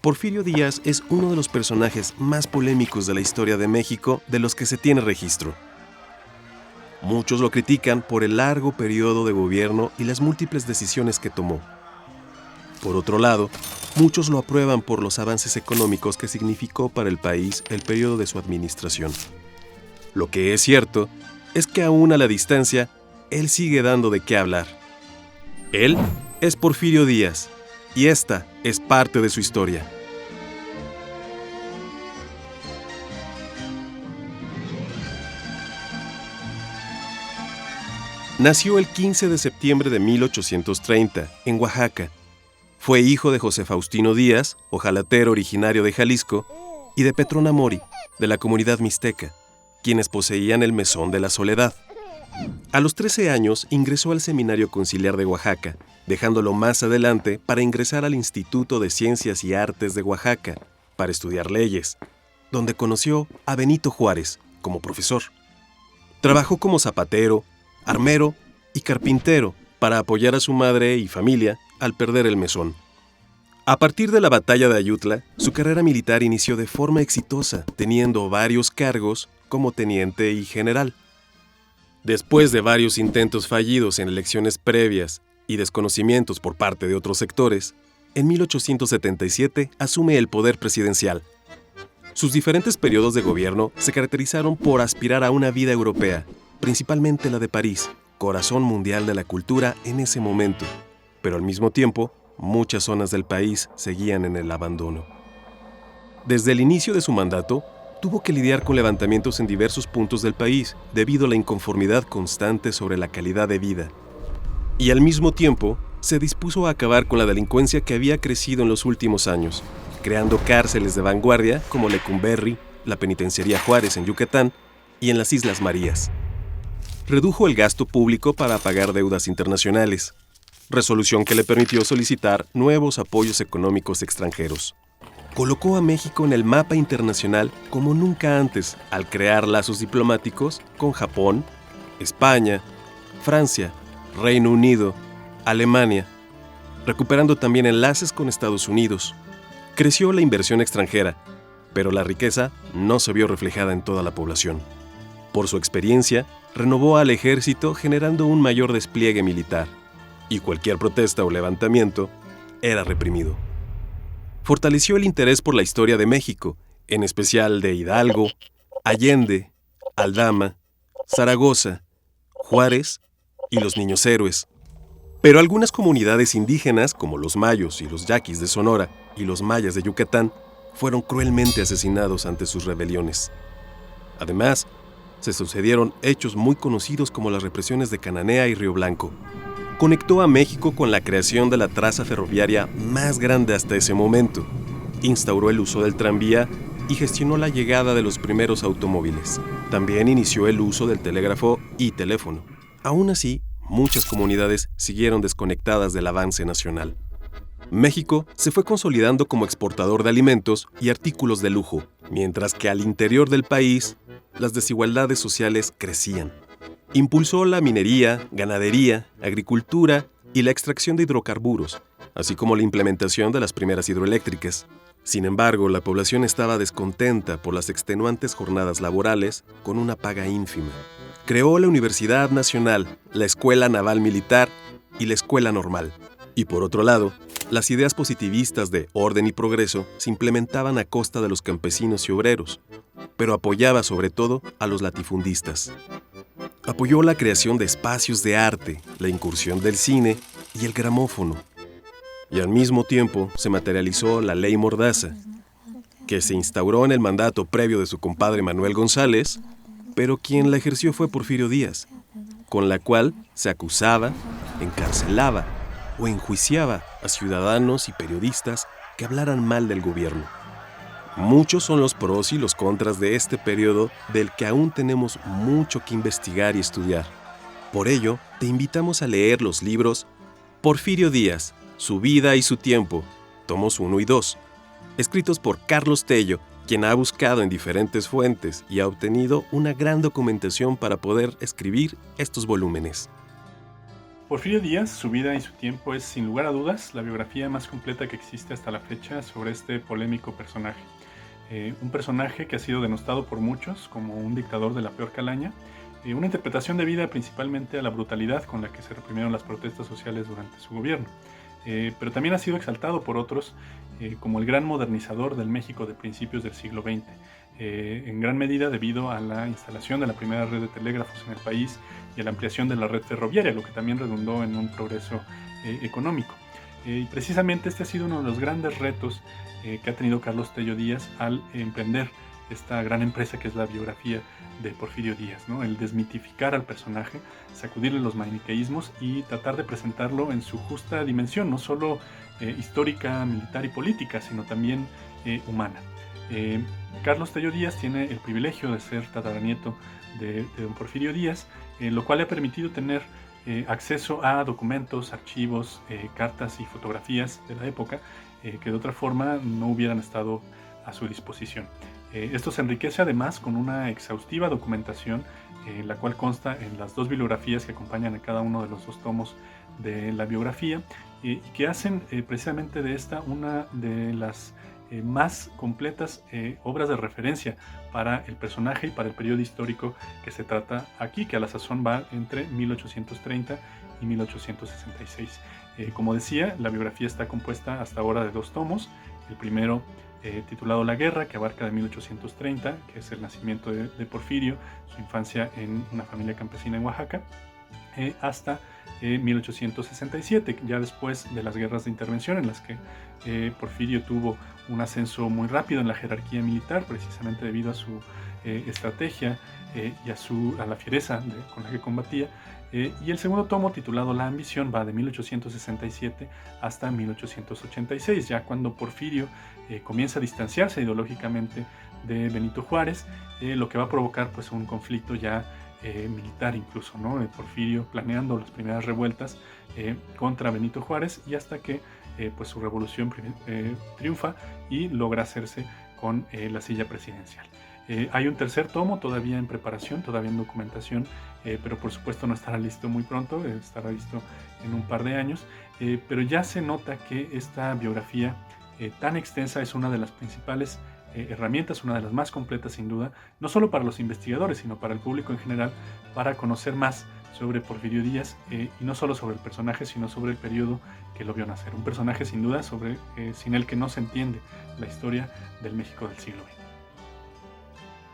Porfirio Díaz es uno de los personajes más polémicos de la historia de México de los que se tiene registro. Muchos lo critican por el largo periodo de gobierno y las múltiples decisiones que tomó. Por otro lado, muchos lo aprueban por los avances económicos que significó para el país el periodo de su administración. Lo que es cierto es que aún a la distancia, él sigue dando de qué hablar. Él es Porfirio Díaz, y esta es parte de su historia. Nació el 15 de septiembre de 1830, en Oaxaca. Fue hijo de José Faustino Díaz, ojalatero originario de Jalisco, y de Petrona Mori, de la comunidad mixteca, quienes poseían el Mesón de la Soledad. A los 13 años ingresó al Seminario Conciliar de Oaxaca, dejándolo más adelante para ingresar al Instituto de Ciencias y Artes de Oaxaca, para estudiar leyes, donde conoció a Benito Juárez como profesor. Trabajó como zapatero, armero y carpintero para apoyar a su madre y familia al perder el mesón. A partir de la batalla de Ayutla, su carrera militar inició de forma exitosa, teniendo varios cargos como teniente y general. Después de varios intentos fallidos en elecciones previas y desconocimientos por parte de otros sectores, en 1877 asume el poder presidencial. Sus diferentes periodos de gobierno se caracterizaron por aspirar a una vida europea, principalmente la de París, corazón mundial de la cultura en ese momento, pero al mismo tiempo, muchas zonas del país seguían en el abandono. Desde el inicio de su mandato, tuvo que lidiar con levantamientos en diversos puntos del país debido a la inconformidad constante sobre la calidad de vida. Y al mismo tiempo, se dispuso a acabar con la delincuencia que había crecido en los últimos años, creando cárceles de vanguardia como Lecumberri, la Penitenciaría Juárez en Yucatán y en las Islas Marías. Redujo el gasto público para pagar deudas internacionales, resolución que le permitió solicitar nuevos apoyos económicos extranjeros. Colocó a México en el mapa internacional como nunca antes al crear lazos diplomáticos con Japón, España, Francia, Reino Unido, Alemania, recuperando también enlaces con Estados Unidos. Creció la inversión extranjera, pero la riqueza no se vio reflejada en toda la población. Por su experiencia, renovó al ejército generando un mayor despliegue militar, y cualquier protesta o levantamiento era reprimido. Fortaleció el interés por la historia de México, en especial de Hidalgo, Allende, Aldama, Zaragoza, Juárez y los Niños Héroes. Pero algunas comunidades indígenas, como los mayos y los yaquis de Sonora y los mayas de Yucatán, fueron cruelmente asesinados ante sus rebeliones. Además, se sucedieron hechos muy conocidos como las represiones de Cananea y Río Blanco. Conectó a México con la creación de la traza ferroviaria más grande hasta ese momento. Instauró el uso del tranvía y gestionó la llegada de los primeros automóviles. También inició el uso del telégrafo y teléfono. Aún así, muchas comunidades siguieron desconectadas del avance nacional. México se fue consolidando como exportador de alimentos y artículos de lujo, mientras que al interior del país, las desigualdades sociales crecían. Impulsó la minería, ganadería, agricultura y la extracción de hidrocarburos, así como la implementación de las primeras hidroeléctricas. Sin embargo, la población estaba descontenta por las extenuantes jornadas laborales con una paga ínfima. Creó la Universidad Nacional, la Escuela Naval Militar y la Escuela Normal. Y por otro lado, las ideas positivistas de orden y progreso se implementaban a costa de los campesinos y obreros, pero apoyaba sobre todo a los latifundistas. Apoyó la creación de espacios de arte, la incursión del cine y el gramófono. Y al mismo tiempo se materializó la Ley Mordaza, que se instauró en el mandato previo de su compadre Manuel González, pero quien la ejerció fue Porfirio Díaz, con la cual se acusaba, encarcelaba o enjuiciaba a ciudadanos y periodistas que hablaran mal del gobierno. Muchos son los pros y los contras de este periodo del que aún tenemos mucho que investigar y estudiar. Por ello, te invitamos a leer los libros Porfirio Díaz, Su vida y su tiempo, tomos 1 y 2, escritos por Carlos Tello, quien ha buscado en diferentes fuentes y ha obtenido una gran documentación para poder escribir estos volúmenes. Porfirio Díaz, su vida y su tiempo es sin lugar a dudas la biografía más completa que existe hasta la fecha sobre este polémico personaje. Un personaje que ha sido denostado por muchos como un dictador de la peor calaña, una interpretación debida principalmente a la brutalidad con la que se reprimieron las protestas sociales durante su gobierno. Pero también ha sido exaltado por otros como el gran modernizador del México de principios del siglo XX, en gran medida debido a la instalación de la primera red de telégrafos en el país y a la ampliación de la red ferroviaria, lo que también redundó en un progreso económico. Y precisamente este ha sido uno de los grandes retos que ha tenido Carlos Tello Díaz al emprender esta gran empresa que es la biografía de Porfirio Díaz, ¿no? El desmitificar al personaje, sacudirle los maniqueísmos y tratar de presentarlo en su justa dimensión, no solo histórica, militar y política, sino también humana. Carlos Tello Díaz tiene el privilegio de ser tataranieto de don Porfirio Díaz, lo cual le ha permitido tener acceso a documentos, archivos, cartas y fotografías de la época que de otra forma no hubieran estado a su disposición. Esto se enriquece además con una exhaustiva documentación, la cual consta en las dos bibliografías que acompañan a cada uno de los dos tomos de la biografía, y que hacen precisamente de esta una de las más completas obras de referencia para el personaje y para el periodo histórico que se trata aquí, que a la sazón va entre 1830 y 1866. Como decía, la biografía está compuesta hasta ahora de dos tomos. El primero titulado La Guerra, que abarca de 1830, que es el nacimiento de Porfirio, su infancia en una familia campesina en Oaxaca, hasta 1867, ya después de las guerras de intervención en las que Porfirio tuvo un ascenso muy rápido en la jerarquía militar, precisamente debido a su estrategia y a la fiereza con la que combatía. Y el segundo tomo, titulado La Ambición, va de 1867 hasta 1886, ya cuando Porfirio comienza a distanciarse ideológicamente de Benito Juárez, lo que va a provocar pues un conflicto ya militar incluso, ¿no? Porfirio planeando las primeras revueltas contra Benito Juárez, y hasta que pues su revolución triunfa y logra hacerse con la silla presidencial. Hay un tercer tomo todavía en preparación, todavía en documentación, pero por supuesto no estará listo muy pronto, estará listo en un par de años, pero ya se nota que esta biografía tan extensa es una de las principales herramientas, una de las más completas sin duda, no solo para los investigadores, sino para el público en general, para conocer más sobre Porfirio Díaz, y no solo sobre el personaje, sino sobre el periodo que lo vio nacer. Un personaje sin duda sin el que no se entiende la historia del México del siglo XX.